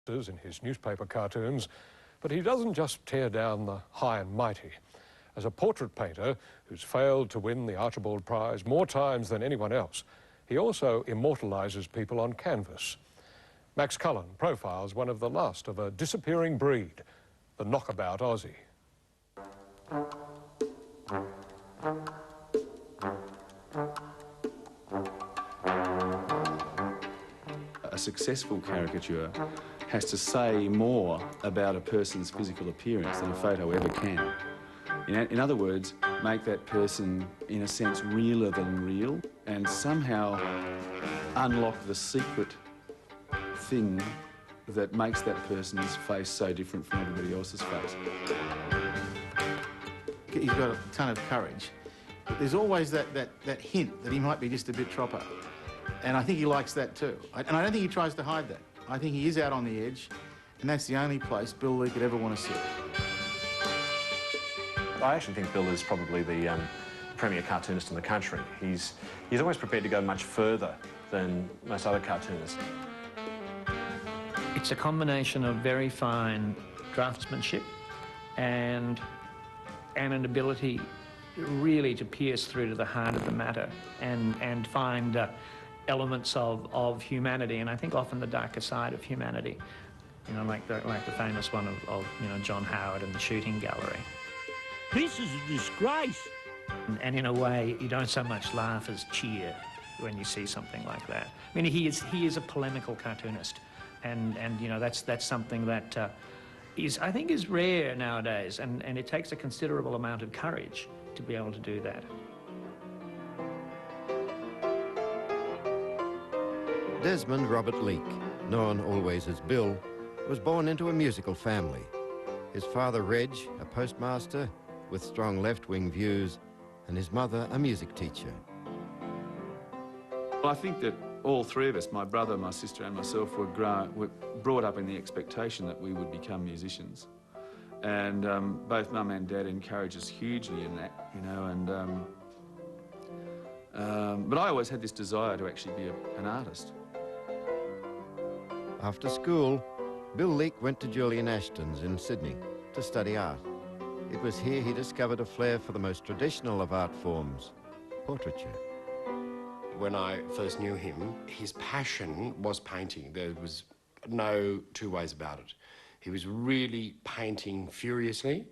in his newspaper cartoons, but he doesn't just tear down the high and mighty. As a portrait painter who's failed to win the Archibald Prize more times than anyone else, he also immortalises people on canvas. Max Cullen profiles one of the last of a disappearing breed, the knockabout Aussie. A successful caricature has to say more about a person's physical appearance than a photo ever can. In other words, make that person, in a sense, realer than real, and somehow unlock the secret thing that makes that person's face so different from everybody else's face. He's got a ton of courage, but there's always that hint that he might be just a bit tropper. And I think he likes that too. And I don't think he tries to hide that. I think he is out on the edge, and that's the only place Bill Lee could ever want to sit. I actually think Bill is probably the premier cartoonist in the country. He's always prepared to go much further than most other cartoonists. It's a combination of very fine draftsmanship and an ability really to pierce through to the heart of the matter and find elements of humanity, and I think often the darker side of humanity. You know, like the famous one of you know, John Howard and the shooting gallery. This is a disgrace. And in a way, you don't so much laugh as cheer when you see something like that. I mean, he is a polemical cartoonist, and you know, that's something that I think is rare nowadays, and it takes a considerable amount of courage to be able to do that. Desmond Robert Leake, known always as Bill, was born into a musical family. His father, Reg, a postmaster with strong left-wing views, and his mother, a music teacher. Well, I think that all three of us, my brother, my sister and myself, were brought up in the expectation that we would become musicians. And both Mum and Dad encouraged us hugely in that, you know, and but I always had this desire to actually be an artist. After school, Bill Leake went to Julian Ashton's in Sydney to study art. It was here he discovered a flair for the most traditional of art forms, portraiture. When I first knew him, his passion was painting. There was no two ways about it. He was really painting furiously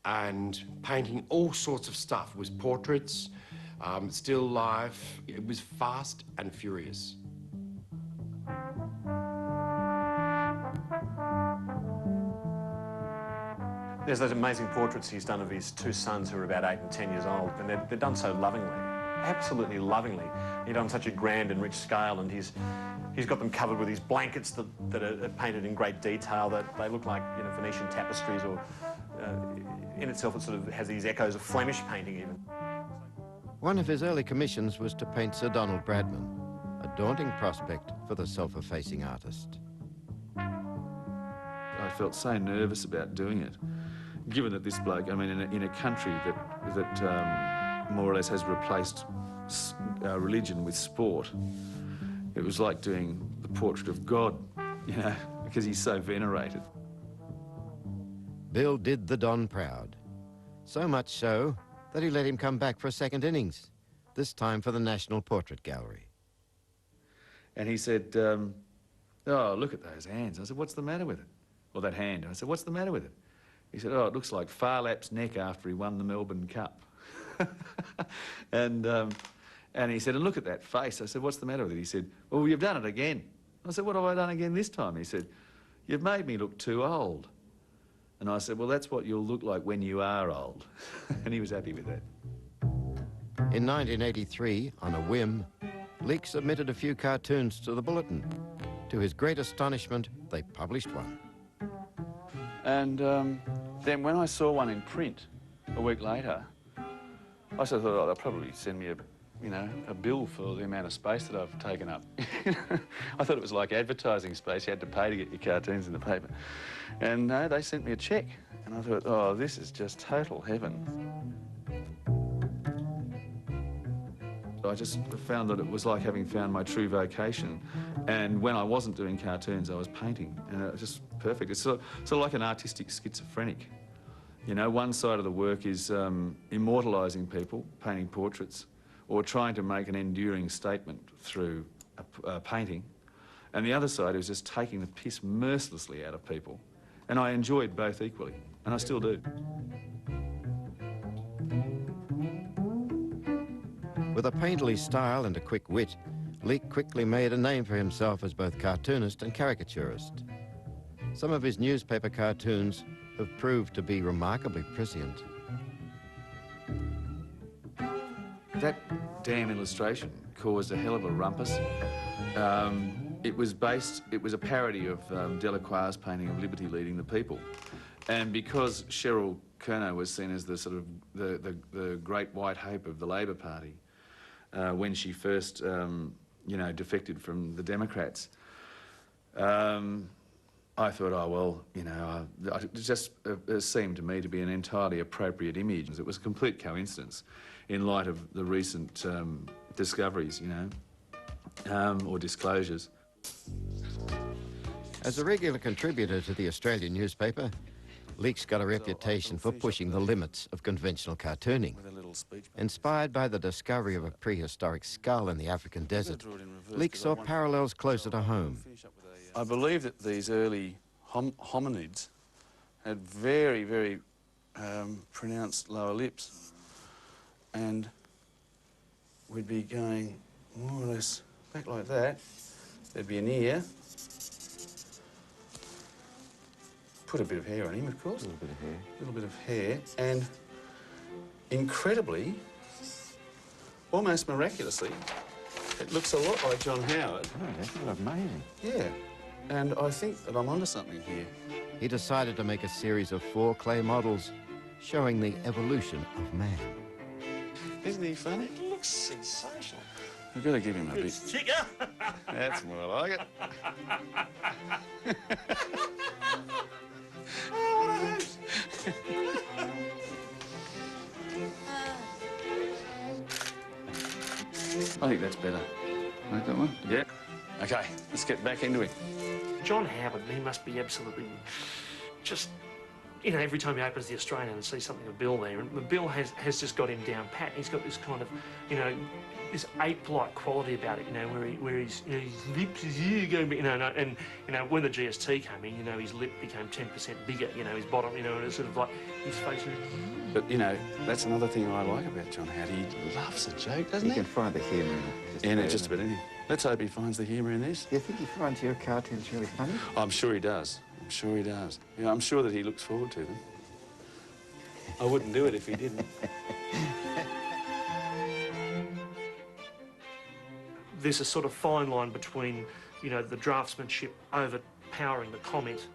and painting all sorts of stuff. It was portraits, still life. It was fast and furious. There's those amazing portraits he's done of his two sons who are about 8 and 10 years old, and they're done so lovingly, absolutely lovingly. He's done such a grand and rich scale, and he's got them covered with these blankets that are painted in great detail, that they look like, you know, Venetian tapestries, or in itself it sort of has these echoes of Flemish painting even. One of his early commissions was to paint Sir Donald Bradman, a daunting prospect for the self-effacing artist. I felt so nervous about doing it, given that this bloke, I mean, in a country that more or less has replaced religion with sport, it was like doing the portrait of God, you know, because he's so venerated. Bill did the Don proud, so much so that he let him come back for a second innings, this time for the National Portrait Gallery. And he said, oh, look at those hands. I said, what's the matter with it? Or that hand. I said, what's the matter with it? He said, oh, it looks like Farlap's neck after he won the Melbourne Cup. And he said, and look at that face. I said, what's the matter with it? He said, well, you've done it again. I said, what have I done again this time? He said, you've made me look too old. And I said, well, that's what you'll look like when you are old. And he was happy with that. In 1983, on a whim, Leake submitted a few cartoons to the Bulletin. To his great astonishment, they published one. And then when I saw one in print a week later, I sort of thought, oh, they'll probably send me a bill for the amount of space that I've taken up. I thought it was like advertising space. You had to pay to get your cartoons in the paper. And no, they sent me a cheque. And I thought, oh, this is just total heaven. I just found that it was like having found my true vocation. And when I wasn't doing cartoons, I was painting, and it was just perfect. It's sort of like an artistic schizophrenic. You know, one side of the work is immortalising people, painting portraits, or trying to make an enduring statement through a painting. And the other side is just taking the piss mercilessly out of people. And I enjoyed both equally, and I still do. With a painterly style and a quick wit, Leake quickly made a name for himself as both cartoonist and caricaturist. Some of his newspaper cartoons have proved to be remarkably prescient. That damn illustration caused a hell of a rumpus. It was a parody of Delacroix's painting of Liberty Leading the People. And because Cheryl Kernot was seen as the sort of the great white hope of the Labor Party when she first, you know, defected from the Democrats, I thought, oh, well, you know, it just seemed to me to be an entirely appropriate image. It was a complete coincidence in light of the recent discoveries, you know, or disclosures. As a regular contributor to the Australian newspaper, Leake's got a reputation for pushing the limits of conventional cartooning. Inspired by the discovery of a prehistoric skull in the African desert, Leake saw parallels closer to home. I believe that these early hominids had very, very pronounced lower lips, and we'd be going more or less back like that. There'd be an ear. Put a bit of hair on him, of course. A little bit of hair. A little bit of hair, and incredibly, almost miraculously, it looks a lot like John Howard. Oh, that's amazing. Yeah. And I think that I'm onto something here. He decided to make a series of 4 clay models showing the evolution of man. Isn't he funny? It looks sensational. We've got to give him a bit. Chicker! That's more like it. I think that's better. Like that one? Yeah. Okay, let's get back into it. John Howard, he must be absolutely just, you know, every time he opens the Australian and sees something of Bill there, and Bill has just got him down pat. He's got this kind of, you know, this ape-like quality about it, you know, where his lips is here going, you know, and you know, when the GST came in, you know, his lip became 10% bigger, you know, his bottom, you know, and it's sort of like his face was... But, you know, that's another thing I like about John Howard. He loves a joke, doesn't he? He can find the humour in it. Just about anything. Let's hope he finds the humour in this. Do you think he finds your cartoons really funny? I'm sure he does. I'm sure he does. Yeah, I'm sure that he looks forward to them. I wouldn't do it if he didn't. There's a sort of fine line between, you know, the draftsmanship overpowering the comment,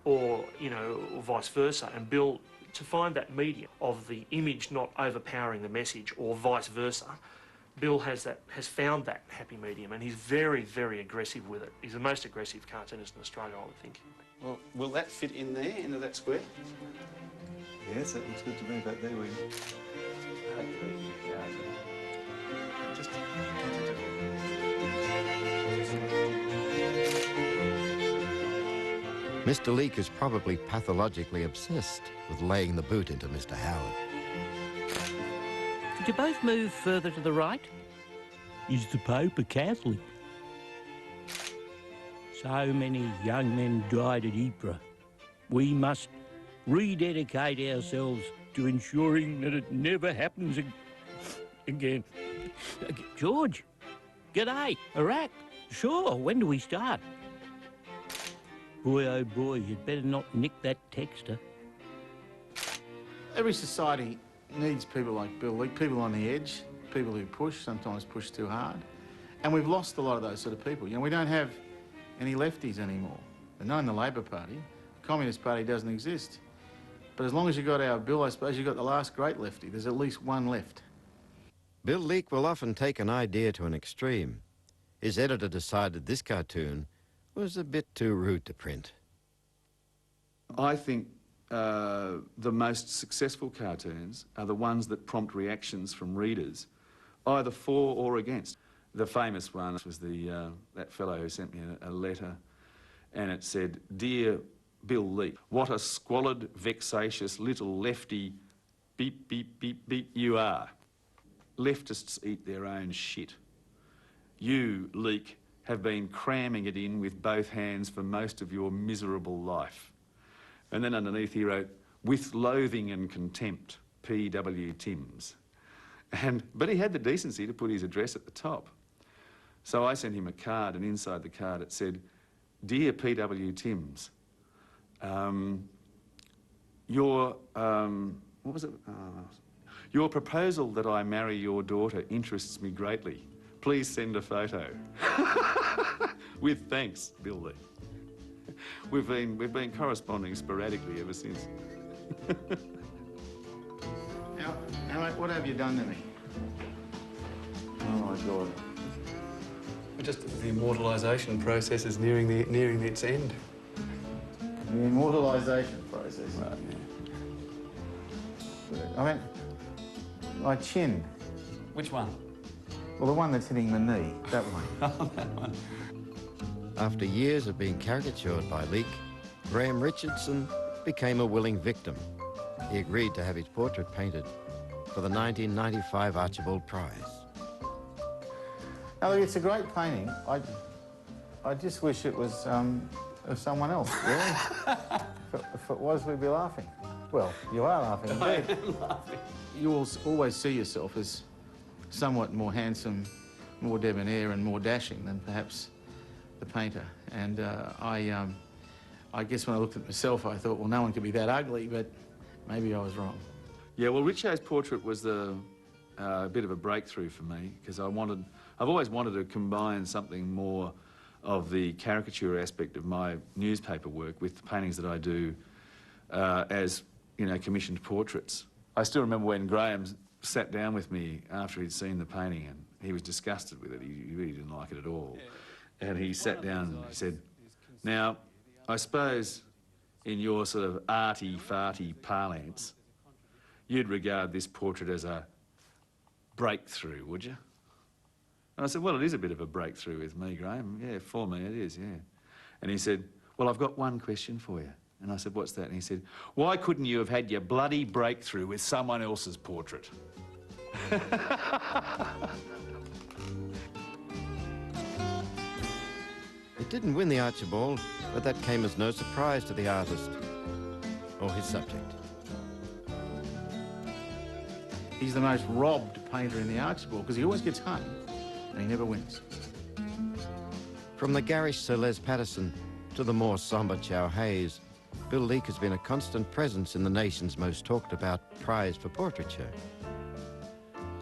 or, you know, or vice versa, and Bill, to find that medium of the image not overpowering the message, or vice versa, Bill has found that happy medium, and he's very, very aggressive with it. He's the most aggressive cartoonist in Australia, I would think. Well, will that fit in there, into that square? Yes, that looks good to me back there, William. Mr. Leake is probably pathologically obsessed with laying the boot into Mr. Howard. Could you both move further to the right? Is the Pope a Catholic? So many young men died at Ypres. We must rededicate ourselves to ensuring that it never happens again. George, g'day, Iraq. Sure, when do we start? Boy, oh boy, you'd better not nick that texter. Every society needs people like Bill Leake, people on the edge, people who push, sometimes push too hard. And we've lost a lot of those sort of people. You know, we don't have any lefties anymore. They're not in the Labor Party. The Communist Party doesn't exist. But as long as you've got our Bill, I suppose you've got the last great lefty. There's at least one left. Bill Leake will often take an idea to an extreme. His editor decided this cartoon was a bit too rude to print. I think the most successful cartoons are the ones that prompt reactions from readers either for or against. The famous one was that fellow who sent me a letter, and it said, "Dear Bill Leak, what a squalid, vexatious little lefty beep, beep, beep, beep you are. Leftists eat their own shit. You, Leak, have been cramming it in with both hands for most of your miserable life." And then underneath he wrote, "With loathing and contempt, P.W. Timms." But he had the decency to put his address at the top. So I sent him a card, and inside the card it said, "Dear P.W. Timms, your proposal that I marry your daughter interests me greatly. Please send a photo." With thanks, Bill Lee. We've been corresponding sporadically ever since. Now, mate, what have you done to me? Oh my God. Just the immortalisation process is nearing its end. The immortalisation process. Right, yeah. I mean, my chin. Which one? Well, the one that's hitting the knee, that one. Oh, that one. After years of being caricatured by Leak, Graham Richardson became a willing victim. He agreed to have his portrait painted for the 1995 Archibald Prize. Now, look, it's a great painting. I just wish it was of someone else, really. If it was, we'd be laughing. Well, you are laughing indeed. I am laughing. You always see yourself as somewhat more handsome, more debonair and more dashing than perhaps the painter. And I guess when I looked at myself, I thought, well, no one could be that ugly, but maybe I was wrong. Yeah, well, Richo's portrait was a bit of a breakthrough for me, because I've always wanted to combine something more of the caricature aspect of my newspaper work with the paintings that I do as, you know, commissioned portraits. I still remember when Graham sat down with me after he'd seen the painting, and he was disgusted with it. He really didn't like it at all. Yeah. And he sat down and he said, "Now, I suppose in your sort of arty-farty parlance, you'd regard this portrait as a breakthrough, would you?" And I said, "Well, it is a bit of a breakthrough with me, Graham. Yeah, for me it is, yeah." And he said, "Well, I've got one question for you." And I said, "What's that?" And he said, "Why couldn't you have had your bloody breakthrough with someone else's portrait?" It didn't win the Archibald, but that came as no surprise to the artist or his subject. He's the most robbed painter in the Archibald because he always gets hung and he never wins. From the garish Sir Les Patterson to the more sombre Chow Hayes, Bill Leak has been a constant presence in the nation's most talked about prize for portraiture.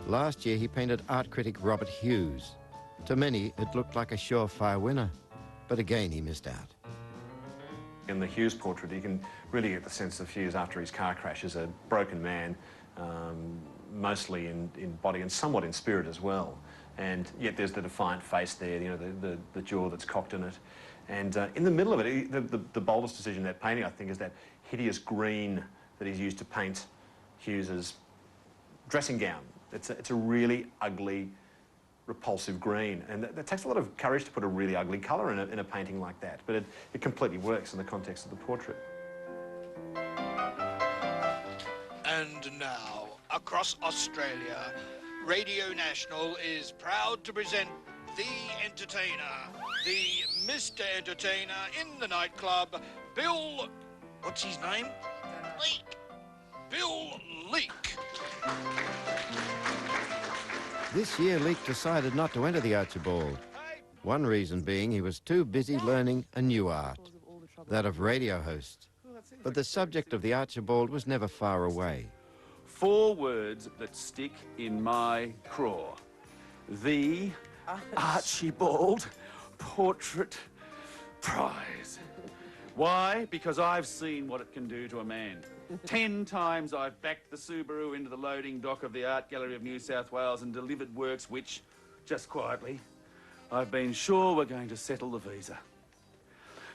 Last year he painted art critic Robert Hughes. To many it looked like a surefire winner, but again he missed out. In the Hughes portrait, you can really get the sense of Hughes after his car crash as a broken man, mostly in body and somewhat in spirit as well. And yet there's the defiant face there, you know, the jaw that's cocked in it. And in the middle of it, the boldest decision in that painting, I think, is that hideous green that he's used to paint Hughes's dressing gown. It's a really ugly, repulsive green, and that takes a lot of courage to put a really ugly colour in a painting like that, but it completely works in the context of the portrait. And now, across Australia, Radio National is proud to present the entertainer, the Mr. Entertainer in the nightclub, Bill... what's his name? Leak. Bill Leak. This year Leak decided not to enter the Archibald. One reason being he was too busy learning a new art, that of radio host. But the subject of the Archibald was never far away. 4 words that stick in my craw. The Archibald Portrait Prize. Why? Because I've seen what it can do to a man. 10 times I've backed the Subaru into the loading dock of the Art Gallery of New South Wales and delivered works which, just quietly, I've been sure were going to settle the visa.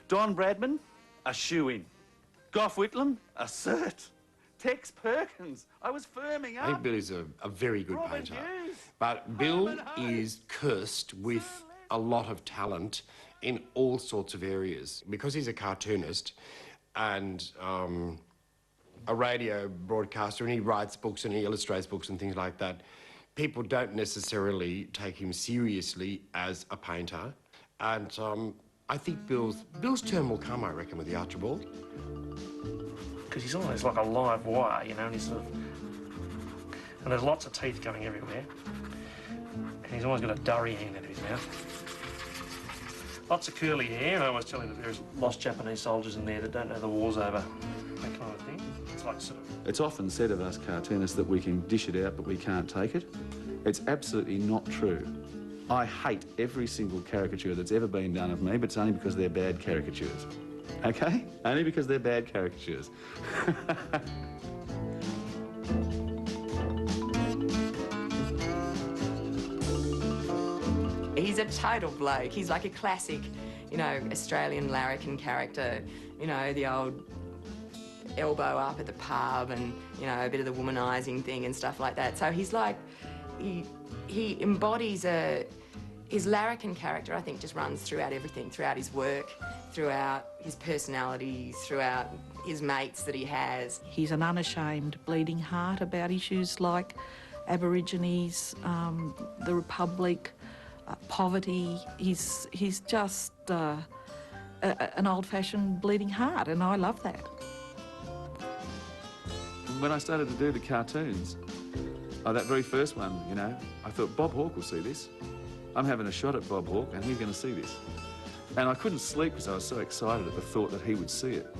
Don Bradman, a shoe-in. Gough Whitlam, a cert. Tex Perkins. I was firming I think up. Bill is a very good Robert painter. Hughes. But Bill is cursed with a lot of talent in all sorts of areas. Because he's a cartoonist and a radio broadcaster, and he writes books and he illustrates books and things like that, people don't necessarily take him seriously as a painter. And I think Bill's turn will come, I reckon, with the Archibald. Because he's always like a live wire, you know, and he's sort of... And there's lots of teeth going everywhere. And he's always got a durry hanging out of his mouth. Lots of curly hair, and I always tell him that there's lost Japanese soldiers in there that don't know the war's over. That kind of thing. It's like sort of... It's often said of us cartoonists that we can dish it out, but we can't take it. It's absolutely not true. I hate every single caricature that's ever been done of me, but it's only because they're bad caricatures. Okay? Only because they're bad caricatures. He's a total bloke. He's like a classic, you know, Australian larrikin character. You know, the old elbow up at the pub and, you know, a bit of the womanising thing and stuff like that. So he's like, he embodies his larrikin character, I think, just runs throughout everything, throughout his work, throughout his personality, throughout his mates that he has. He's an unashamed bleeding heart about issues like Aborigines, the Republic, poverty. He's just an old-fashioned bleeding heart, and I love that. When I started to do the cartoons, that very first one, you know, I thought, Bob Hawke will see this. I'm having a shot at Bob Hawke, and he's going to see this. And I couldn't sleep because I was so excited at the thought that he would see it.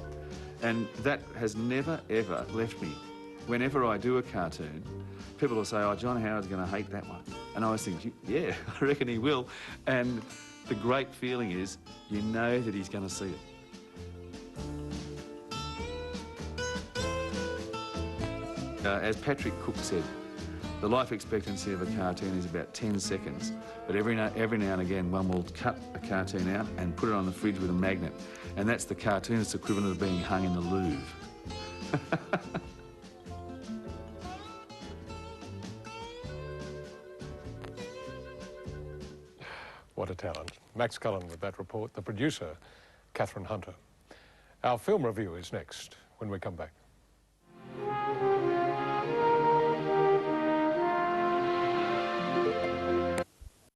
And that has never, ever left me. Whenever I do a cartoon, people will say, oh, John Howard's going to hate that one. And I always think, yeah, I reckon he will. And the great feeling is, you know that he's going to see it. As Patrick Cook said, the life expectancy of a cartoon is about 10 seconds, but every now and again one will cut a cartoon out and put it on the fridge with a magnet, and that's the cartoonist's equivalent of being hung in the Louvre. What a talent. Max Cullen with that report. The producer, Catherine Hunter. Our film review is next when we come back.